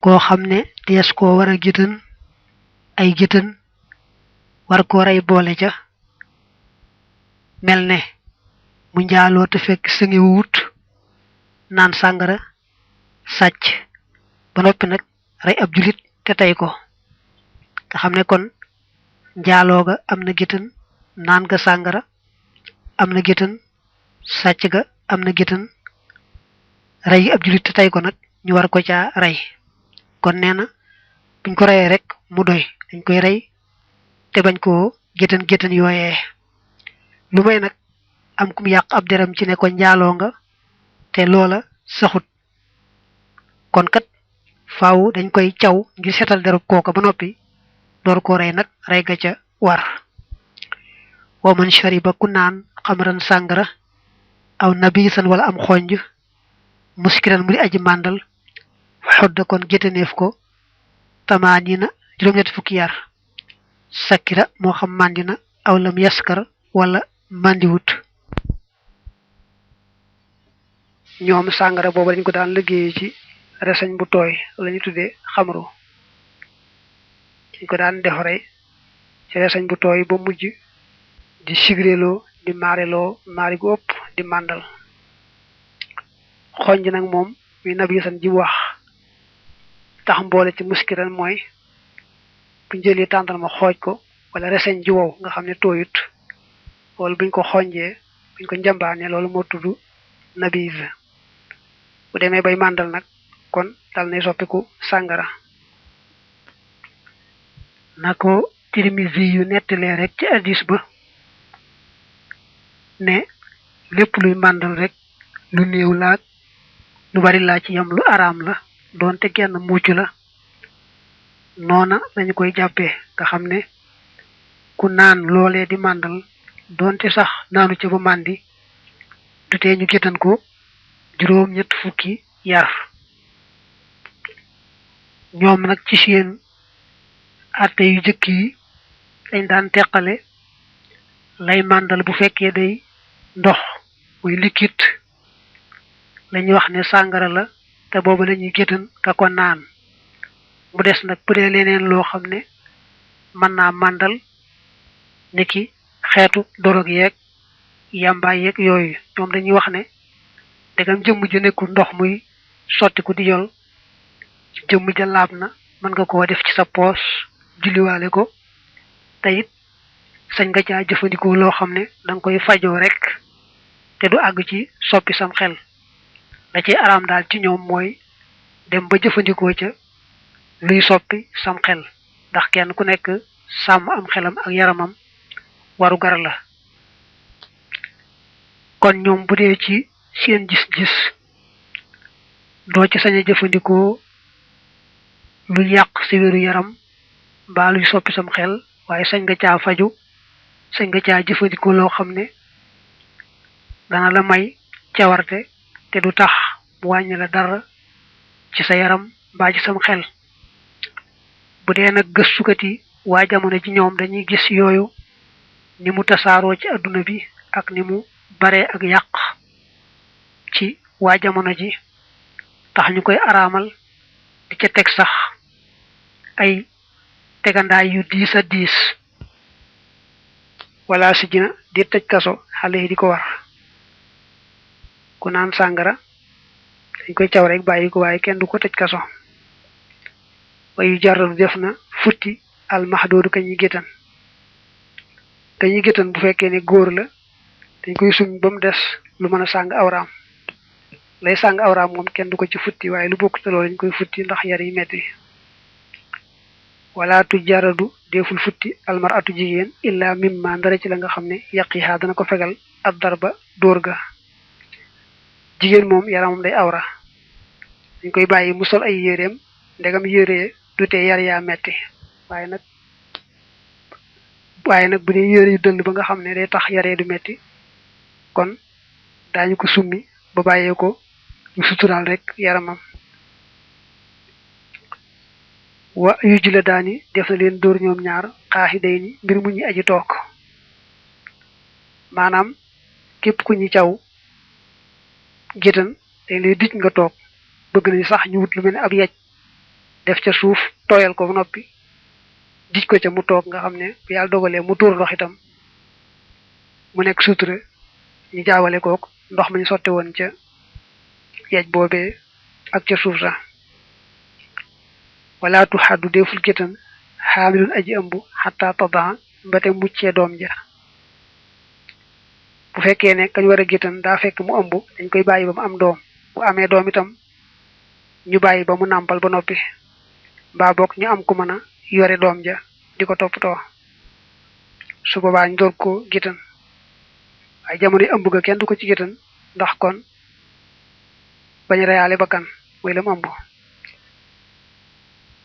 koo xam ne dees koo war a géttan ay géttan war koo rey boole ca mel ne mu njaaloo te fekk sëngewu wut naan sàngara sàcc ba noppi nag rey ab julit te tey ko nga xam ne kon njaaloo ga am na géttan naan ga sàngara am na géttan sàcc ga am na géttan rey ab julit te tey ko nag ñu war ko caa rey kon nee na buñ ko reyee rek mu doy dañ koy rey te bañ koo géttan yooyee lu may nag am kum yàq ab deram ci ne ko njaaloo nga te loola saxut kon kat faaw dañ koy caw ngir setal derub kooka ba noppi door koo rey nag rey ga ca war wa man shariba ku naan xamran sàngara aw nabisan wala am xonj muskiran mu di aji màndal xodda kon géttaneef ko tamaanina juróom-ñetti fukki yar sakkira moo xam màndina aw lam yaskar wala màndiwut ñoom sàngara boobu dañ ko daan liggéey ci reseñ bu tooy la ñu tuddee xamru dañ ko daan defaree ci reseñ bu tooy ba mujj di sigreloo di maareloo maari gu ëpp di màndal xonj nag moom mi nabisan ji wax tax mboole ci muskiran mooy buñ jëlee tàndarma xooj ko wala reseñ ji wow nga xam ne tooyut wala buñ ko xonjee buñ ko njambaane loolu moo tudd nabis bu demee bay màndal nag kon dal nay soppiku sàngara na ko Tirmisi yu nettalee rek ci hadis ba ne lépp luy màndal rek lu néew laag lu bari laa ci yam lu araam la doonte genn mucc la noona lañu koy jàppee nga xam ne ku naan loolee di màndal doonte sax naanu ca ba màndi du tee ñu géttan ko juróom-ñett fukki yar ñoom nag ci seen atte yu jëkk yi dañ daan teqale lay màndal bu fekkee day ndox muy liquide lañuy wax ne sàngara la te boobu lañuy géttan ka ko naan mu des nag bu dee leneen loo xam ne mën naa màndal niki xeetu dorog yeeg yàmbaay yeeg yooyu ñoom dañuy wax ne dagam jëmm ju nekkul ndox muy sotti ku di yol jëmm ja laab na mën nga koo def ci sa poos julliwaale ko te it sañ nga caa jëfandikoo loo xam ne danga koy fajoo rek te du àgg ci soppi sam xel da ci araam daal ci ñoom mooy dem ba jëfandikoo ca luy soppi sam xel ndax kenn ku nekk sàmm am xelam ak yaramam waru gar la kon ñoom bu dee ci seen gis-gis doo ci sañ a jëfandikoo lu yàq ci wéru yaram mbaa luy soppi sam xel waaye sañ nga caa faju sañ nga caa jëfandikoo loo xam ne dana la may cawarte te du tax mu wàññi la dara ci sa yaram mbaa ci sam xel bu dee nag gëstukat yi waa jamono ji ñoom dañuy gis yooyu ni mu tasaaroo ci adduna bi ak ni mu bare ak yàq ci waa jamono ji tax ñu koy araamal di ca teg sax ay tegandaay yu diis a diis wala si jina di tëj kaso xale yi di ko war ku naan sàngara dañ koy caw rek bàyyi ko waaye kenn du ko tëj kaso wayu jaradu def na futti almaxdoodu ka ñuy géttan bu fekkee ne góor la dañ koy suñ ba mu des lu mën a sàng awraam lay sàng awraam moom kenn du ko ci futti waaye lu bokk te loolu dañ koy futti ndax yar yi metti wala tu jaradu deful futti almaratu jigéen illa mimma ndara ci la nga xam ne yaqiha dana ko fegal ab darba dóor ga jigéen moom yaramam day awra dañ koy bàyyi mu sol ay yéreem ndegam yéree du tee yar yaa metti waaye nag bu dee yére yu dëll ba nga xam ne day tax yaree du metti kon daañu ko summi ba bàyyee ko ñu suturaal rek yaramam wa yuji la daani def na leen dóor ñoom ñaar xaaxi day ni mbir mu ñuy aji toog maanaam képp ku ñu caw géttan dañ lay dij nga toog bëgg nañu sax ñu wut lu mel ne ab yaj def ca suuf tooyal ko bu noppi dij ko ca mu toog nga xam ne bu yàlla dogalee mu tuur ndox itam mu nekk sutura ñu jaawale kook ndox ma ñu sotte woon ca yeej boobee ak ca suuf sax wala tu xaddu deful gétan xaamilun aji ëmb xataa tadan mbate muccee doom ja bu fekkee ne kañ war a gétan daa fekk mu ëmb dañ koy bàyyi ba mu am doom bu amee doom itam ñu bàyyi ba mu nàmpal ba noppi mbaa bokk ñu am ku mën a yore doom ja di ko toppatoo su boobaa ñu door ko gétan waaye jamono ëmb ga kenn du ko ci gétan ndax kon bañ reyaale bakkan mooy lam ëmb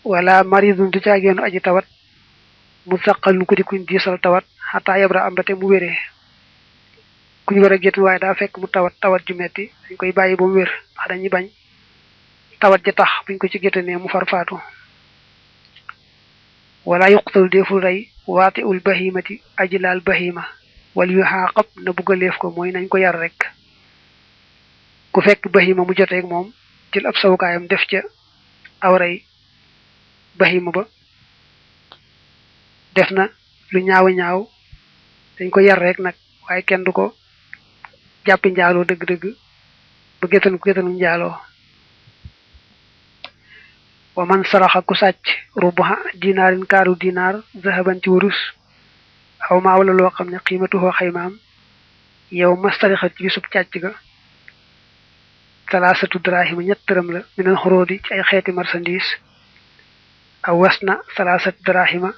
wala maridun du caageenu aji tawat mu saqal nu ko di kuñ diisal tawat xataa yabra am ba te mu wéree kuñ war a gétan waaye daa fekk mu tawat ju metti dañ koy bàyyi ba mu wér ndax dañuy bañ tawat ja tax buñ ko ci gétanee mu far faatu wala yuqtalu deful rey waati ul bahimati aji laal bahima wala yu xaaqab na buggaleef ko mooy nañ ko yar rek ku fekk bahima mu joteeg moom jël ab sawukaayam def ca awray bahima ba def na lu ñaaw ñaaw dañ ko yar rek nag waaye kenn du ko jàppi njaaloo dëgg-dëgg ba gétan ku gétanu njaaloo wa man saraxa ku sàcc rubuha dinaarin kaaru dinaar zahaban ci wurus aw maa wala loo xam ne xiimatuhoo xaymaam yow ma sarixat ci bisub càcc ga salaasatu drahima ñett dërëm la minal xuróodi ci ay xeeti marchandise aw was na salaasatu drahima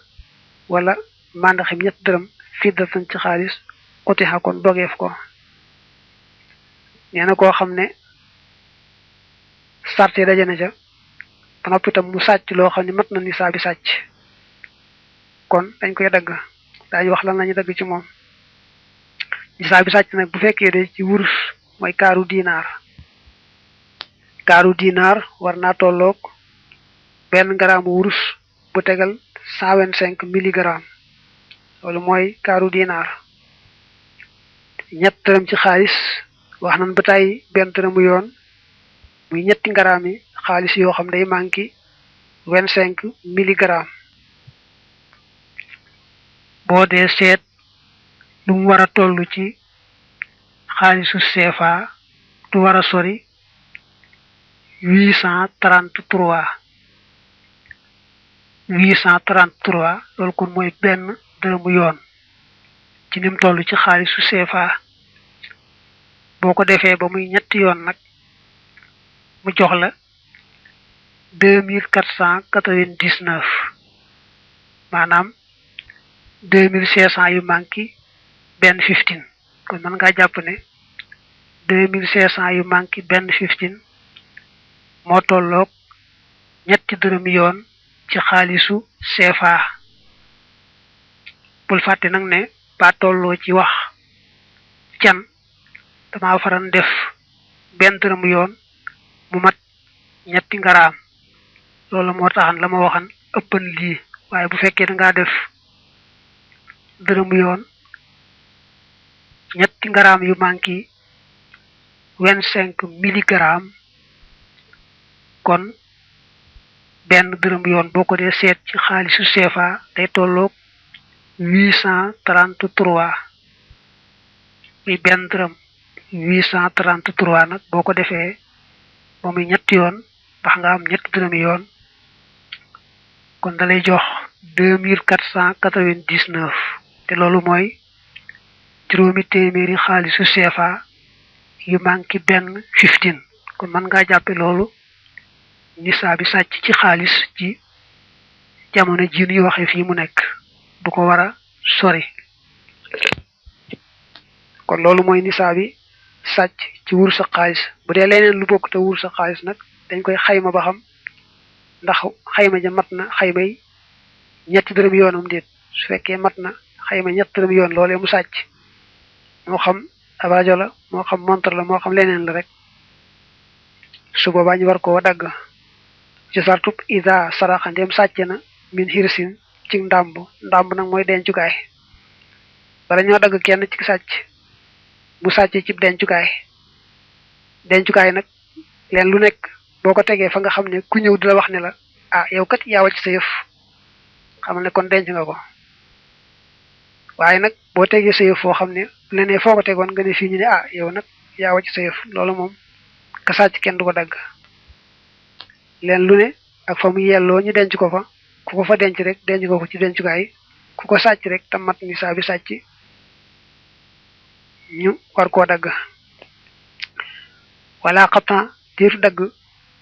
wala màndaxim ñett dërëm fiddatan ci xaalis utixa kon dogeef ko nee na koo xam ne sarte daje na ca ba noppi itam mu sàcc loo xam ne mat na nisaabi sàcc kon dañ koy dagg daañu wax lan lañu dagg ci moom nisaabi sàcc nag bu fekkee de ci wurus mooy kaaru dinaar war naa tolloog benn garaamu wurus bu tegal 125 milligramme loolu mooy kaaru dinaar ñett dërëm ci xaalis wax nañ ba tey benn dërëmu yoon muy ñetti ngaraam yi xaalis yoo xam day manqué 25 milligramme boo dee seet lu mu war a toll ci xaalisu CFA du war a sori 833 loolu kon mooy benn dërëmu yoon ci nim toll ci xaalisu CFA boo ko defee ba muy ñetti yoon nag mu jox la 2499 maanaam 2500 yu manqué benn 15 kon mën ngaa jàpp ne 2500 yu manqué benn 15 moo tolloog ñetti dërëm yoon ci xaalisu CFA bul fàtte nag ne ba tolloo ci wax can dama faran def benn dërëm yoon mu mat ñetti ngaraam loolu moo taxan la ma waxan ëppan lii waaye bu fekkee da ngaa def dërëm yoon ñetti ngaraam yu manqué 25 milligramme kon benn dërëm yoon boo ko dee seet ci xaalisu CFA day tolloog 833 muy benn dërëm 833 nag boo ko defee ba muy ñetti yoon ndax nga am ñetti dërëmi yoon kon dalay jox 2499 te loolu mooy juróomi téeméeri xaalisu CFA yu manqué benn 15 kon mën ngaa jàppe loolu nisaabi sàcc ci xaalis ci jamono ji ñuy waxe fii mu nekk du ko war a sori kon loolu mooy nisaabi sàcc ci wur sa xaalis bu dee leneen lu bokk te wur sa xaalis nag dañ koy xayma ba xam ndax xayma ja mat na xaymay ñetti dërëm yoonam déet su fekkee mat na xayma ñetti dërëm yoon loolee mu sàcc moo xam abajo la moo xam montre la moo xam leneen la rek su boobaa ñu war koo dagg ci sartub ida saraxa ndem sàcc na min hirsin ci ndàmb nag mooy dencukaay bala ñoo dagg kenn ci sàcc mu sàcc ci dencukaay nag leen lu nekk boo ko tegee fa nga xam ne ku ñëw di la wax ne la ah yow kat yaa wàcc sa yëf xamal ne kon denc nga ko waaye nag boo tegee sa yëf foo xam ne bu ne foo ko tegoon nga ne fii ñu ne ah yow nag yaa wàcc sa yëf loolu moom ka sàcc kenn du ko dagg leen lu ne ak fa mu yelloo ñu denc ko fa ku ko fa denc rek denc ko ko ci dencukaay ku ko sàcc rek tam mat ni saa bi sàcc ñu war koo dagg wala xaptan déetu dagg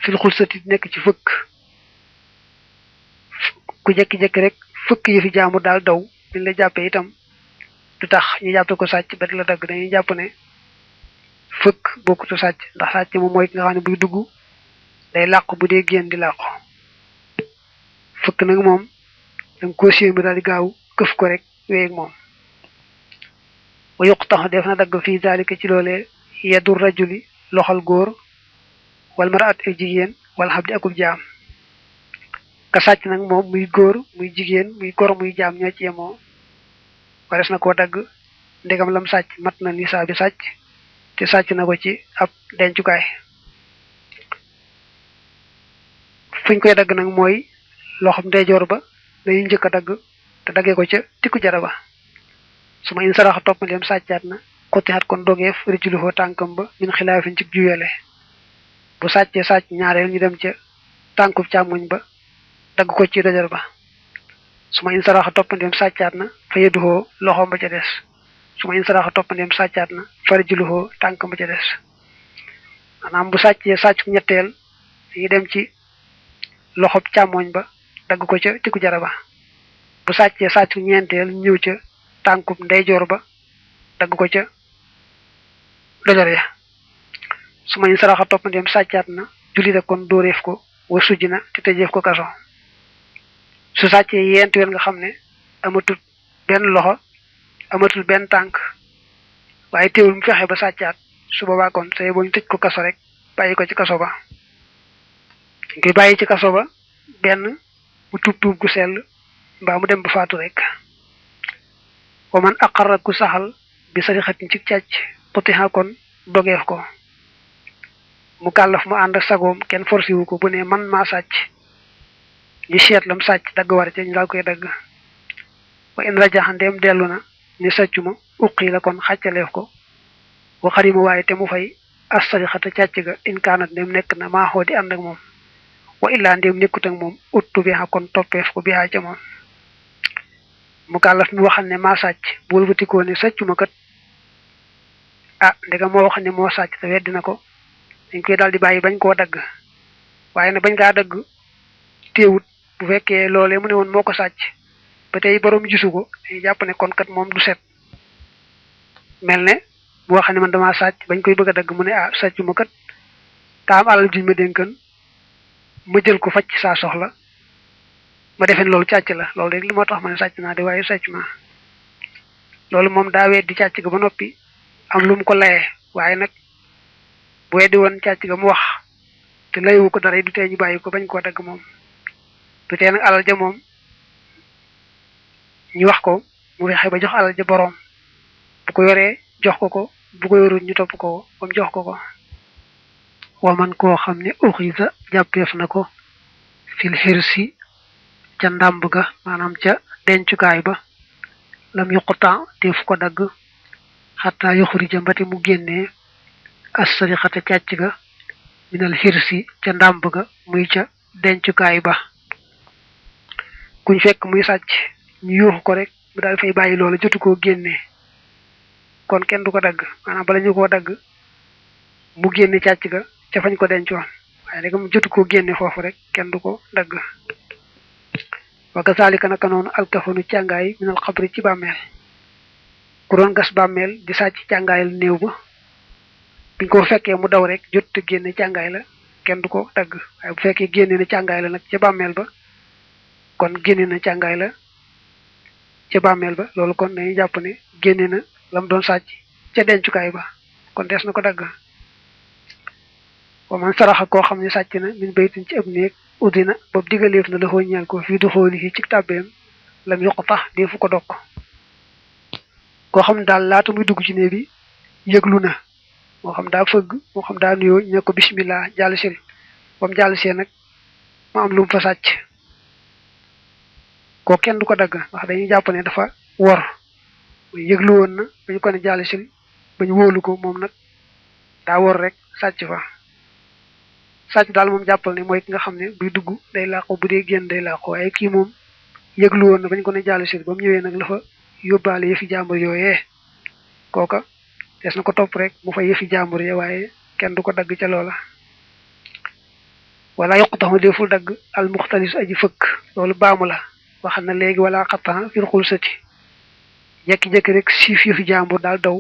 fil xulsati nekk ci fëkk ku jekki-jekki rek fëkk yëfi jaamu daal daw biñ la jàppee itam du tax ñu jàppe ko sàcc ba di la dagg dañuy jàpp ne fëkk bokkutu sàcc ndax sàcc moom mooy ki nga xam ne buy dugg day làqu bu dee génn di làqu fëkk nag moom danga ko séen bi daal di gaaw këf ko rek wéyeg moom wa yuq tax def na dagg fii zalika ci loolee yeddu rajuli loxal góor wal maraat ak jigéen wala xam di akub jaam ka sàcc nag moom muy góor muy jigéen muy gor muy jaam ñoo ci yemoo wares na koo dagg ndegam lam sàcc mat na nisaa bi sàcc te sàcc na ko ci ab dencukaay fuñ koy dagg nag mooy loxom ndeyjoor ba dañuy njëkk a dagg te daggee ko ca tikku jara ba su ma in saraxa toppandem sàccaat na xottihaat kon dogeef rijuluhoo tànkam ba min xilaafin ci juyele bu sàccee sàcc ñaareel ñu dem ca tànkub càmmoñ ba dagg ko ci dojar ba su ma in saraxa toppandem sàccaat na fa yeduhoo loxoom ba ca des su ma in saraxa toppandem sàccaat na fa rijuluhoo tànkam ba ca des maanaam bu sàccee sàcc ñetteel dañuy dem ci loxob càmmoñ ba dagg ko ca tikku jara ba bu sàccee sàcc ñeenteel ñëw ca tànkub ndeyjoor ba dagg ko ca dojor ya su ma in saraxa toppandem sàccaat na julli da kon dóoreef ko wa sujj na te tëjeef ko kaso su sàccee yent yoon nga xam ne amatul benn loxo amatul benn tànk waaye teewul mu fexe ba sàccaat su boobaa kon say boo ñu tëj ko kaso rek bàyyi ko ci kaso ba dañ koy bàyyi ci kaso ba benn mu tuub gu sell mbaa mu dem ba faatu rek wa man aqarra ku saxal bi sarixatin ci càcc xutiha kon dogeef ko mu kàllaf mu ànd ak sagoom kenn forcé wu ko bu ne man maa sàcc ñu seet lam sàcc dagg war ca ñu daal koy dagg wa in rajaxa ndeem dellu na ni sàccuma uqi la kon xàccaleef ko wa xarima waaye te mu fay as sarixata càcc ga in kaanat ndeem nekk na maa xoo di ànd ak moom wa illaa ndeem nekkut ak moom uttu bi kon toppeef ko bi ca moom mu kàllaf mi waxal ne maa sàcc bu wëlbatikoo ne sàccuma kat ah ndegam moo wax ne moo sàcc te weddi na ko dañ koy daal di bàyyi bañ koo dagg waaye nag bañ kaa dagg teewut bu fekkee loolee mu ne woon moo ko sàcc ba tey borom gisu ko dañuy jàpp ne kon kat moom du set mel ne bu wax ne man damaa sàcc bañ koy bëgg a dagg mu ne ah sàccuma kat taa am alal juñ ma dénkan ma jël ko faj saa soxla ma defeen loolu càcc la loolu rek li moo tax ma ne sàcc naa de waaye sàcc ma loolu moom daa weddi càcc ga ba noppi am lu mu ko layee waaye nag bu weddi woon càcc ga mu wax te layewu ko dara du tee ñu bàyyi ko bañ koo dagg moom du tee nag alal ja moom ñu wax ko mu fexe ba jox alal ja boroom bu ko yoree jox ko bu ko yorul ñu topp ko ba mu jox ko wa man koo xam ne uxisa jàppeef na ko fil xirsi ca ndàmb ga maanaam ca dencukaay ba lam yuquta def ko dagg xataa yuxrija mbati mu génnee as-sarixata càcc ga minal xirsi ca ndàmb ga muy ca dencukaay ba kuñ fekk muy sàcc ñu yuuxu ko rek mu daal fay bàyyi loola jotu koo génnee kon kenn du ko dagg maanaam bala ñu koo dagg mu génne càcc ga ca fañ ko dencoon waaye rek mu jotu koo génne foofu rek kenn du ko dagg wa kazalika naka noonu alkafanu càngaay minal xabri ci bàmmeel ku doon gas bàmmeel di sàcc càngaayal néew ba biñ ko fekkee mu daw rek jot te génne càngaay la kenn du ko dagg waaye bu fekkee génne na càngaay la nag ca bàmmeel ba kon génne na càngaay la ca bàmmeel ba loolu kon dañuy jàpp ne génne na lam doon sàcc ca dencukaay ba kon des na ko dagg wa man saraxa koo xam ne sàcc na min baytin ci ab néeg udina boobu digaleef na la foo ñeel ko fii du xooli fii ci tàbbeem lam yokk tax defu ko dokk koo xam ne daal laata muy dugg ci néeg bi yëglu na moo xam daa fëgg moo xam daa nuyoo ñu ne ko bismillah jàll sil ba mu jàll see nag mu am lu mu fa sàcc ko kenn du ko dagg wax dañuy jàpp ne dafa wor yëglu woon na bañu ko ne jàll sil bañu wóolu ko moom nag daa wor rek sàcc fa sàcc daal moom jàppal ne mooy ki nga xam ne buy dugg day làqu bu dee génn day làqu waaye kii moom yëglu woon na bañu ko ne jàll sil ba mu ñëwee nag la fa yóbbaale yëfi jàmbur yooyee kooka des na ko topp rek mu fa yëfi jàmbur ya waaye kenn du ko dagg ca loola wala yoqutaxu deful dagg al muxtalis aji fëkk loolu baamu la waxal na léegi wala xattan fil xulsati jekki-jekki rek siif yëfi jàmbur daal daw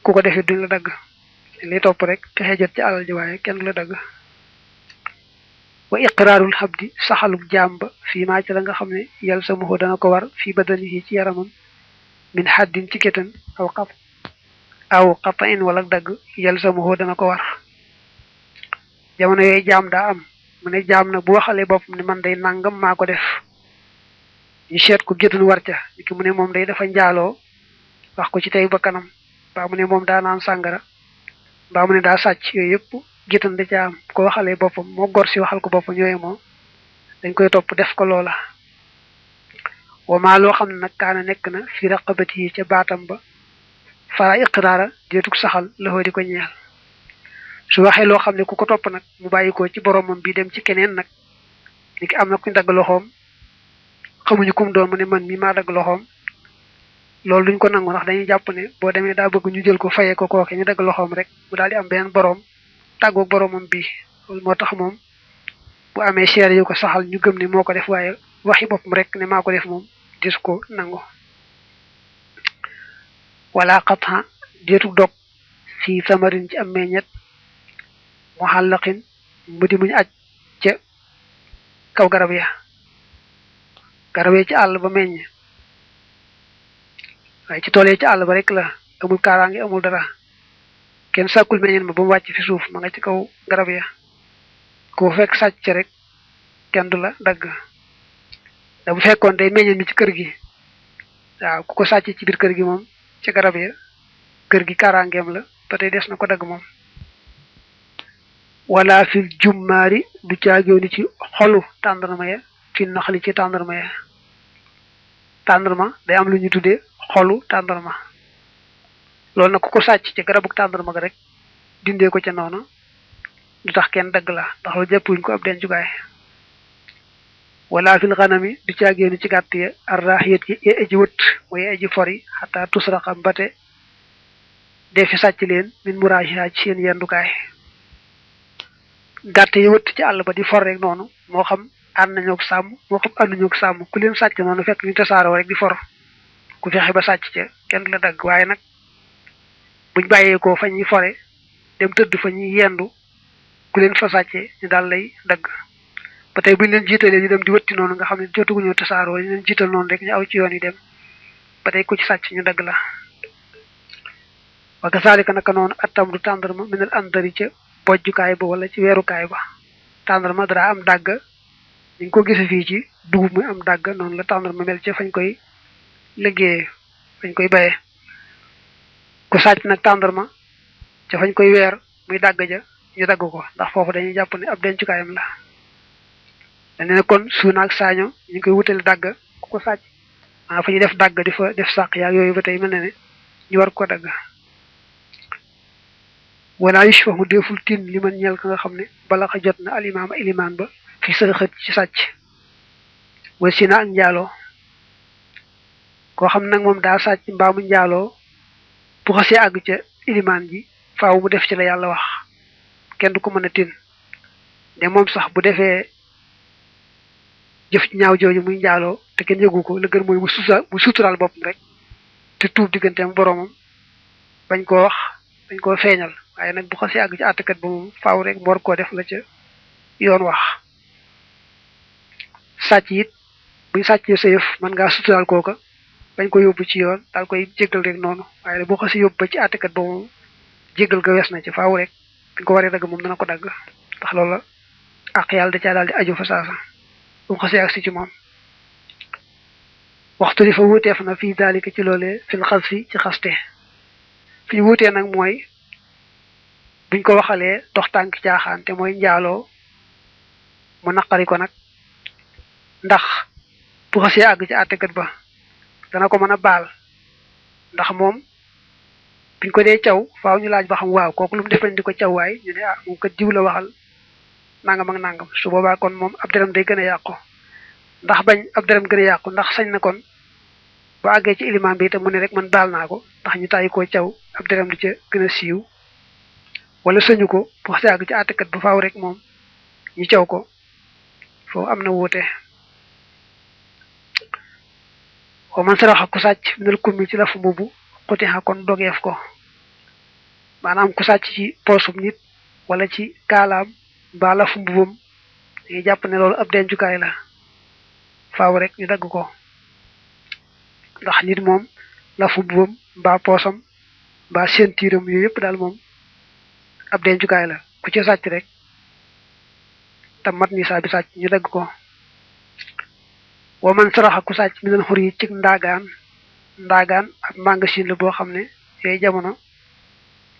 ku ko defee duñ la dagg li topp rek fexe jot ci alal ji waaye kenn du la dagg wa iqraarul xabdi saxaluk jàmba fii maa ci la nga xam ne yal sa muxu dana ko war fii badanihi ci yaramam min xaddin ci gétan aw xata in wala dagg yal sa muxu dana ko war jamono yooyu jaam daa am mu ne jaam na bu waxalee boppam ne man day nangam maa ko def ñu seet ko gétan war ca ki mu ne moom day dafa njaaloo wax ko ci tey ba kanam mbaa mu ne moom daa naan sàngara mbaa mu ne daa sàcc yooyu yëpp gétan da ca am ko waxalee boppam moo gor si waxal ko boppam ñooyu moom dañ koy topp def ko loola wamaa loo xam ne nag kaana nekk na fi raqabati yi ca baatam ba fara iqraara deetug saxal loxoo di ko ñeel su waxee loo xam ne ku ko topp nag mu bàyyi ko ci boromam bi dem ci keneen nag ni ki am na kuñ dagg loxoom xamuñu kum doon mu ne man mi maa dagg loxoom loolu duñ ko nangu ndax dañuy jàpp ne boo demee daa bëgg ñu jël ko fayee ko kooke ñu dagg loxoom rek mu daal di am beneen borom tàggoog boromam bi loolu moo tax moom bu amee seere yu ko saxal ñu gëm ne moo ko def waaye waxi boppam rek ne maa ko def moom dis ko nangu wala xatxa deetu dog fii samarin ci am meññet mu xàllaqin mu di muñ aj ca kaw garab ya ci àll ba meññ waaye ci tool yi ci àll ba rek la amul kaaraange amul dara kenn sàkkul meññeen ma ba mu wàcc fi suuf ma nga ci kaw garab ya ku fekk sàcc rek kenn du la dagg da bu fekkoon day meññeen mi ci kër gi waaw ku ko sàcc ci biir kër gi moom ci garab ya kër gi kaaraangeem la ba tey des na ko dagg moom wala fil jummaari du caagéew ni ci xolu tàndarma ya fi naxali ci tàndarma ya tàndarma day am lu ñu tuddee xolu tàndarma loolu nag ku ko sàcc ci garabu tàndarma ga rek dindee ko ca noonu du tax kenn dagg la ndax lu jàppuñ ko ab dencukaay wala fil xanami du caagéew ni ci gàtt ya arraaxiyat yi aji wët mooy aji fori xataa tusraxa mbate defi sàcc leen min muraajiha ci seen yendukaay gàtt yi wëtt ci àll ba di for rek noonu moo xam ànd nañoo ak sàmm moo xam ànduñoo ak sàmm ku leen sàcc noonu fekk ñu tasaaroo rek di for ku fexe ba sàcc ca kenn du la dagg waaye nag buñ bàyyeekoo fa ñuy fore dem tëdd fa ñuy yendu ku leen fa sàccee ñu daal lay dagg ba tey buñ leen jiitalee ñu dem di wëtti noonu nga xam ne jotuguñoo tasaaroo ñu leen jiital noonu rek ñu aw ci yoon yi dem ba tey ku ci sàcc ñu dagg la wa kasaalika naka noonu attam du tàndarma minal andari ca bojjukaay ba wala ci weerukaay ba tàndarma dara am dàgg ñu ko gise fii ci dugub muy am dàgg noonu la tàndarma mel ca fañ koy liggéeye fañ koy baye ku sàcc nag tàndarma ca fañ koy weer muy dàgg ja ñu dagg ko ndax foofu dañuy jàpp ne ab dencukaayam la dañu ne kon suuna ak saaño ñu ngi koy wutale dàgg ku ko sàcc fa ñuy def dàgg di fa def sàq yaag yooyu ba tey mel na ne ñu war ko dagg wala yushfahu deful tin li man ñeel ka nga xam ne bala xa jot na alimaam ilimaan ba fi sërxët ci sàcc wala si na ak njaaloo koo xam nag moom daa sàcc mbaamu njaaloo bu xasee àgg ca ilimaan ji faaw mu def ci la yàlla wax kenn du ko mën a tin de moom sax bu defee jëf ñaaw jooju muy njaaloo te kenn yëgu ko la gën mooy mu suturaal boppam rek te tuub digganteem boromam bañ koo wax bañ koo feeñal waaye nag bu xasee àgg ci àttekat ba moom faaw rek mu war koo def la ca yoon wax sàcc it buñ sàccee sa yëf mën ngaa suturaal kooka bañ ko yóbbu ci yoon daal koy jéggal rek noonu waaye nag bu xasee yóbbu ba ci àttekat ba moom jéggal ga wees na ci faaw rek buñ ko waree dagg moom dana ko dagg ndax loolu la ak yàlla da caa daal di aju fa saasa bu mu xasee agsi ci moom waxtu li fa wuuteef na fii daalika ci loolee fil xas fi ci xaste fi ñu wuutee nag mooy buñ ko waxalee dox tànk caaxaan te mooy njaaloo mu naqari ko nag ndax bu xasee àgg ci àttekat ba dana ko mën a baal ndax moom biñ ko dee caw faaw ñu laaj ba xam waaw kooku lu mu def di ko caw waay ñu ne ah moom kat diw la waxal nangam ak nangam su boobaa kon moom ab deram day gën a yàqu ndax bañ ab deram gën a yàqu ndax sañ na kon ba àggee ci ilimaan bi itam mu ne rek man baal naa ko ndax ñu tàyyi koo caw ab deram di ca gën a siiw wala sañu ko bu xasee àgg ci àttekat ba faaw rek moom ñu caw ko foofu am na wuute wa man saraxa ku sàcc minal kummi ci lafu mbubu xutixa kon dogeef ko maanaam ku sàcc ci poosum nit wala ci kaalaam mbaa lafu mbubam dañuy jàpp ne loolu ab dencukaay la faaw rek ñu dagg ko ndax nit moom lafu mbubam mbaa poosam mbaa sentiiram yooyu yëpp daal moom ab dencukaay la ku ci sàcc rek tam mat ni saa bi sàcc ñu dagg ko wa man saraxa ku sàcc minal xur yi ci ndaagaan ab magasin la boo xam ne yooyu jamono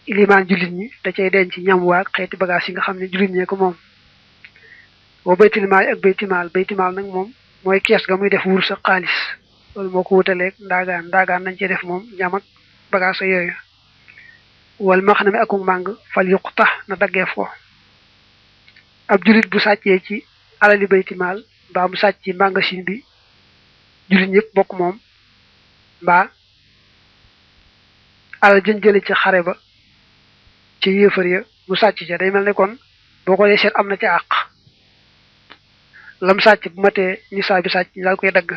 ilimaan jullit ñi da cay denc ñam waag xeeti bagage yi nga xam ne jullit ñee ko moom boo baytimaal ak baytimaal nag moom mooy kees ga muy def wurus ak xaalis loolu moo ko wutaleeg ndaagaan nañ cee def moom ñam ak bagage yooyu wal ma xam ne akuk màng fal yuq tax na daggeef ko ab jullit bu sàccee ci alali baytimaal mbaa mu sàcc ci magasin bi jullit ñëpp bokk moom mbaa alal jën jële ci xare ba ci yéefar ya mu sàcc ca day mel ne kon boo ko dee seet am na ca àq lam sàcc bu matee nisaa bi sàcc ñu daal koy dagg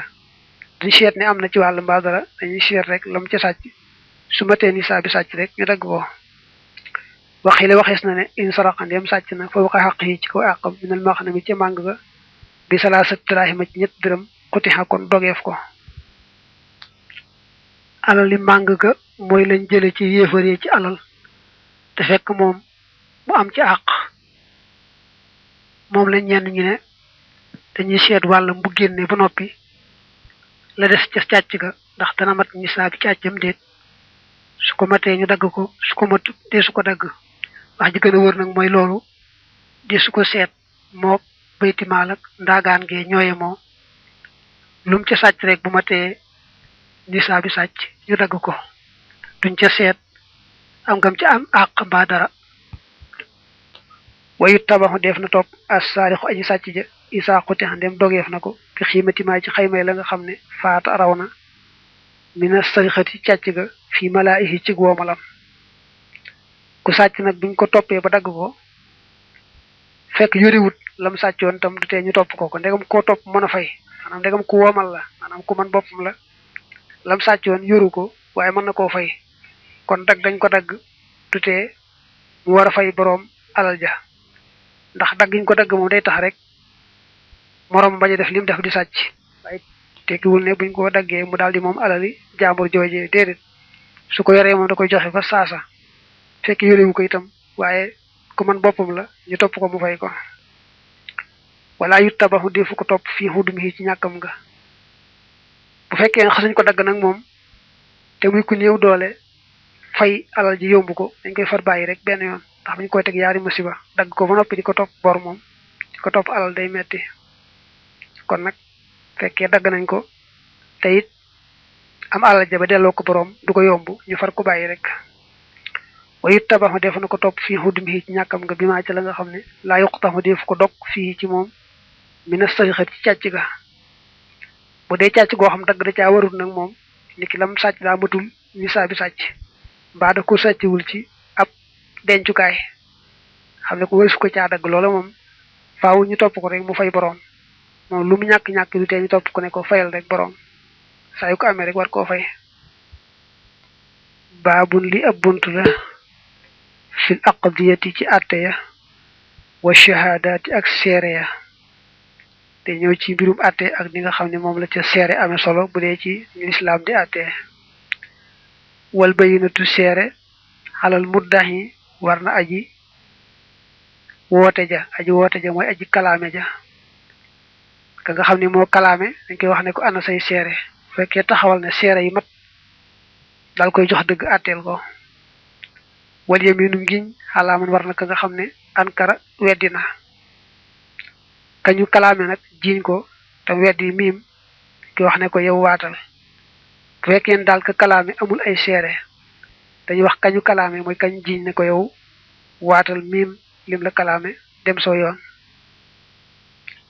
duñ seet ne am na ci wàll mbaa dara dañuy seet rek lam ca sàcc su matee nisaa bi sàcc rek ñu dagg ko waxile waxees na ne in saraxa ndeem sàcc na fa waxa xaq yi ci kaw àqam minal maa xam ne mi ca màng ga bi salaasat daraahima ci ñett dërëm xutixa kon dogeef ko alal li màng ga mooy lañ jële ci yéefar yi ci alal te fekk moom mu am ci àq moom lañ ñenn ñi ne dañuy seet wàllam bu génne ba noppi la des ca càcc ga ndax dana mat nisaa bi càccam déet su ko matee ñu dagg ko su ko mat dee su ko dagg wax ji gën a wër nag mooy loolu di su ko seet moo baytimaal ak ndaagaan gee ñooye moo lum ca sàcc rek bu matee nisaa bi sàcc ñu dagg ko duñ ca seet am ngam ci am àq mbaa dara wayu tabaxu def na topp as saarixu aji sàcc ja isaa xuti xandem dogeef na ko fi xiimatimaa ci xaymay la nga xam ne faata raw na mina sarixati càcc ga fii malaayihi ci woomalam ku sàcc nag buñ ko toppee ba dagg ko fekk yoriwut lam sàccoon tam du tee ñu topp ko ndegam koo topp mën a fay maanaam ndegam ku woomal la maanaam ku man boppam la lam sàccoon yoru ko waaye mën na koo fay kon dañ ko dagg du tee mu war a fay boroom alal ja ndax daggiñ ko dagg moom day tax rek moroom bañ a def lim def di sàcc waaye tekkiwul ne buñ ko daggee mu daal di moom alali jaambur joojee déedéet su ko yoree moom da koy joxe fa saasa fekk yorewu ko itam waaye ku man boppam la ñu topp ko mu fay ko wala yu tabaxu defu ko topp fii xudum yi ci ñàkkam nga bu fekkee xasuñ ko dagg nag moom te muy ku néew doole fay alal ji yomb ko dañ koy far bàyyi rek benn yoon ndax buñ koy teg yaari musiba dagg ko ba noppi di ko topp bor moom di ko topp alal day metti kon nag fekkee dagg nañ ko te it am alal ja ba delloo ko boroom du ko yomb ñu far ko bàyyi rek wayu tabaxu def na ko topp fii xudum yi ci ñàkkam nga bi maa ci la nga xam ne laa yuqtaxu def ko dog fii ci moom mina sarixat ci càcc ga bu dee càcc goo xam dagg da caa warul nag moom niki lam sàcc daa matul nisaa bi sàcc mbaa da ko sàcciwul ci ab dencukaay xam ne ko wësu ko caa dagg loola moom faaw ñu topp ko rek mu fay boroom moom lu mu ñàkk-ñàkk du tee ñu topp ko ne ko fayal rek boroom saa yu ko amee rek war koo fay baabun li ab bunt la fil aqdiyati ci àtte ya wa shahaadaati ak seere ya te ñëw ci mbirum àtte ak ni nga xam ne moom la ca seere amee solo bu dee ci ñu lislaam di àtte wal bayinatu seere xalal muddahi war na aji woote ja mooy aji kalaame ja ka nga xam ne moo kalaame dañ koy wax ne ko ana say seere fekkee taxawal ne seere yi mat daal koy jox dëgg àtteel ko wal yaminu ngiñ xalaaman war na ka nga xam ne ankara weddina kañu kalaame nag jiiñ ko tam weddi miim ki wax ne ko yow waatal bu fekkee daal ka kalaame amul ay seere dañuy wax kañu kalaame mooy kañ jiiñ ne ko yow waatal miim lim la kalaame dem soo yoon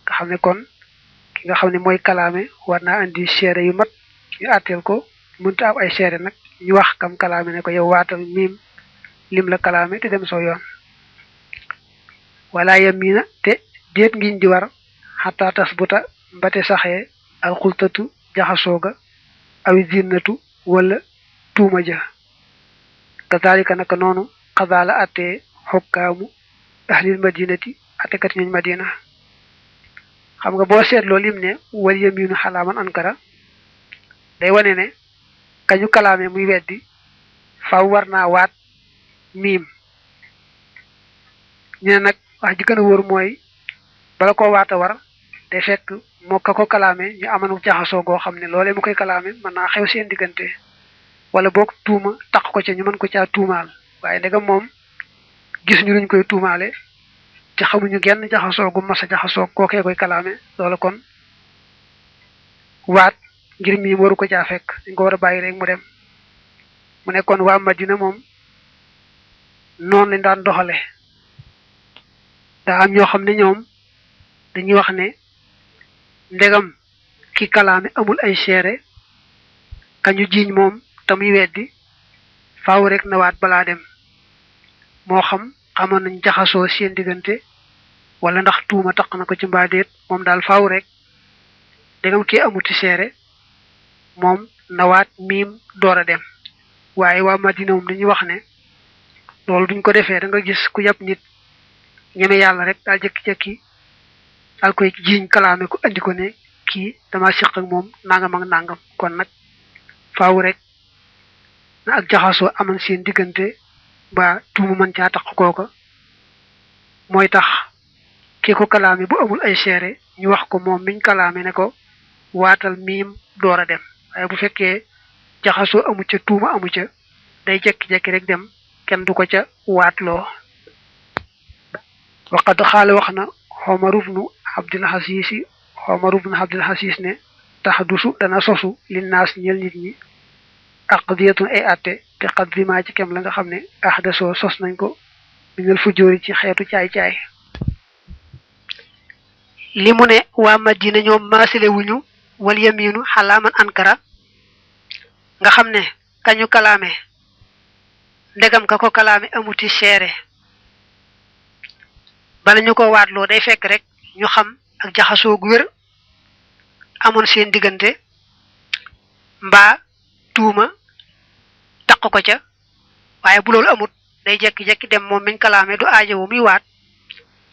nga xam ne kon ki nga xam ne mooy kalaame war naa andi seere yu mat ñu àtteel ko mënta am ay seere nag ñu wax kam kalaame ne ko yow waatal miim lim la kalaame te dem soo yoon wala yamina te déet ngiñ di war xataa tasbuta mbate saxee alxultatu jaxasooga awi zinnatu wala tuuma ja kazalika naka noonu xazaala attee xokkaamu ahlil madinati attekat ñooñ madina xam nga boo seetloo lim ne wal yaminu xalaaman ankara day wane ne kañu kalaame muy weddi faw war naa waat miim ñu ne nag wax ji gën a wóor mooy bala koo waata war day fekk moo ka ko kalaame ñu amanu jaxasoo goo xam ne loolee mu koy kalaame mën naa xew seen diggante wala boog tuuma taq ko ca ñu mën ko caa tuumaal waaye ndegam moom gis ñu luñ koy tuumaale te xamuñu genn jaxasoo gu mas a jaxasoo kookee koy kalaame loola kon waat ngir miim waru ko caa fekk dañ ko war a bàyyi rek mu dem mu ne kon waa Madina moom noonu lañ daan doxale daa am ñoo xam ne ñoom dañuy wax ne ndegam ki kalaame amul ay seere kañu jiiñ moom tamuy weddi faaw rek na waat balaa dem moo xam xamoon nañ jaxasoo seen diggante wala ndax tuuma taq na ko ci mbaadeet moom daal faaw rek ndegam kii amuti seere moom na waat miim door a dem waaye waa Madina moom dañuy wax ne loolu duñ ko defee da nga gis ku yàpp nit ñeme yàlla rek daal jëkki-jëkki daal koy jiiñ kalaame ko andi ko ne kii dama siq ak moom nangam ak nangam kon nag faaw rek na ak jaxasoo aman seen diggante ba tuuma mën caa taq kooka mooy tax kii ko kalaame bu amul ay seere ñu wax ko moom miñ kalaame ne ko waatal miim door a dem waaye bu fekkee jaxasoo amu ca tuuma amu ca day jekki-jekki rek dem kenn du ko ca waatloo waqad xaala wax na Omar ibnu Abdul Aziz ne taxdusu dana sosu li naas ñel nit ñi aqdiyatun ay atte te qadrima ci kem la nga xam ne ahdasoo sos nañ ko minal fujóori ci xeetu caay-caay li mu ne waa Madina ñoom maasile wuñu wal yaminu xalaaman ankara nga xam ne kañu kalaame ndegam ka ko kalaame amuti seere bala ñu ko waatloo day fekk rek ñu xam ak jaxasoo gu wér amoon seen diggante mbaa tuuma taq ko ca waaye bu loolu amut day jekki-jekki dem moom miñ kalaame du aajowu muy waat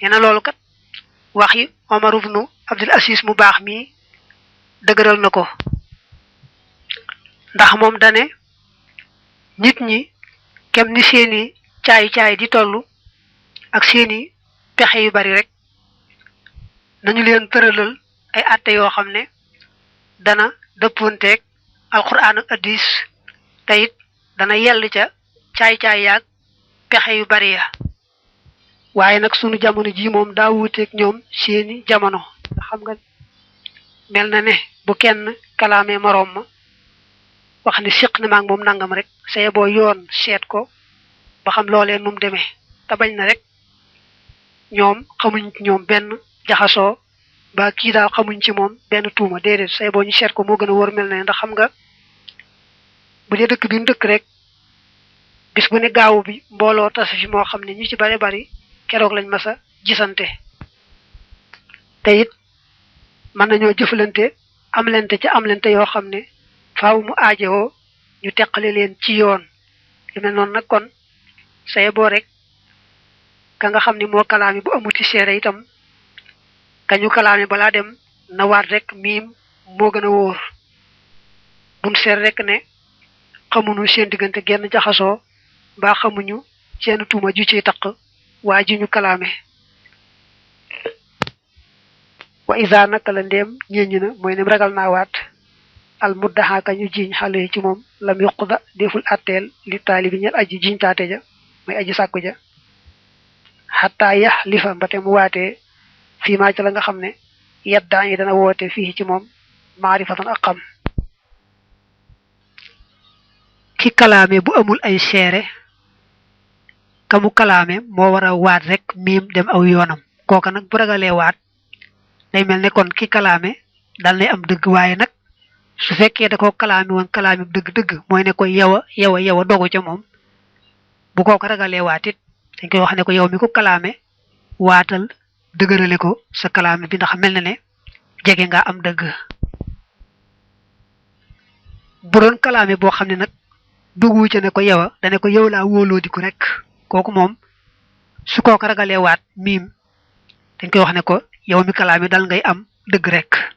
nee na loolu kat wax yi Omar ibnu Abdul Aziz mu baax mii dëgëral na ko ndax moom dane nit ñi kem ni seeni caay-caay di tollu ak seeni pexe yu bari rek nañu leen tëralal ay atte yoo xam ne dana dëppoonteeg alquran ak hadis te it dana yell ca caay-caay yaag pexe yu bari ya waaye nag sunu jamono ji moom daa wuuteeg ñoom seeni jamono nga xam nga mel na ne bu kenn kalaamee moroom ma wax ni siq na maag moom nangam rek saye boo yoon seet ko ba xam loolee num demee te bañ na rek ñoom xamuñ ci ñoom benn jaxasoo ba kii daal xamuñ ci moom benn tuuma déedéet saye boo ñu seet ko moo gën a wóor mel na ndax xam nga bu dee dëkk bi mu dëkk rek bis bu ne gaawu bi mbooloo tas fi moo xam ne ñu ci bari bari keroog lañ masa gisante te it mën nañoo jëfalante amlante ca amlante yoo xam ne faaw mu aajowoo ñu teqale leen ci yoon li mel noonu nag kon saye boo rek ka nga xam ne moo kalaami bu amuti seere itam kañu kalaami balaa dem na waat rek miim moo gën a wóor bum seet rek ne xamuñu seen diggante genn jaxasoo mbaa xamuñu seen tuuma ju ciy taq waa ji ñu kalaame wa isa naka la ndéem ñeññi na mooy nem ragal naa waat al muddaxa ka ñu jiiñ xale ci moom lam yuquda deful atteel li taalibi ñel aji jiiñ taate ja mooy aji sàkku ja xataa yax lifa mbate mu waatee fii maa ci la nga xam ne yeddaa yi dana woote fii ci moom maarifatan ak xam ki kalaame bu amul ay seere kamu kalaame moo war a waat rek miim dem aw yoonam kooka nag bu ragalee waat day mel ne kon ki kalaame dal nay am dëgg waaye nag su fekkee da ko kalaame woon kalaame dëgg-dëgg mooy ne ko yow a dogu ca moom bu kooka ragalee waat it dañ koy wax ne ko yow mi ko kalaame waatal dëgërale ko sa kalaame bi ndax mel na ne jege nga am dëgg bu doon kalaame boo xam ne nag duggu ca ne ko yow dane ko yow laa wóoloo di ko rek kooku moom su kooka ragalee waat miim dañ koy wax ne ko yow mi kalaame dal ngay am dëgg rek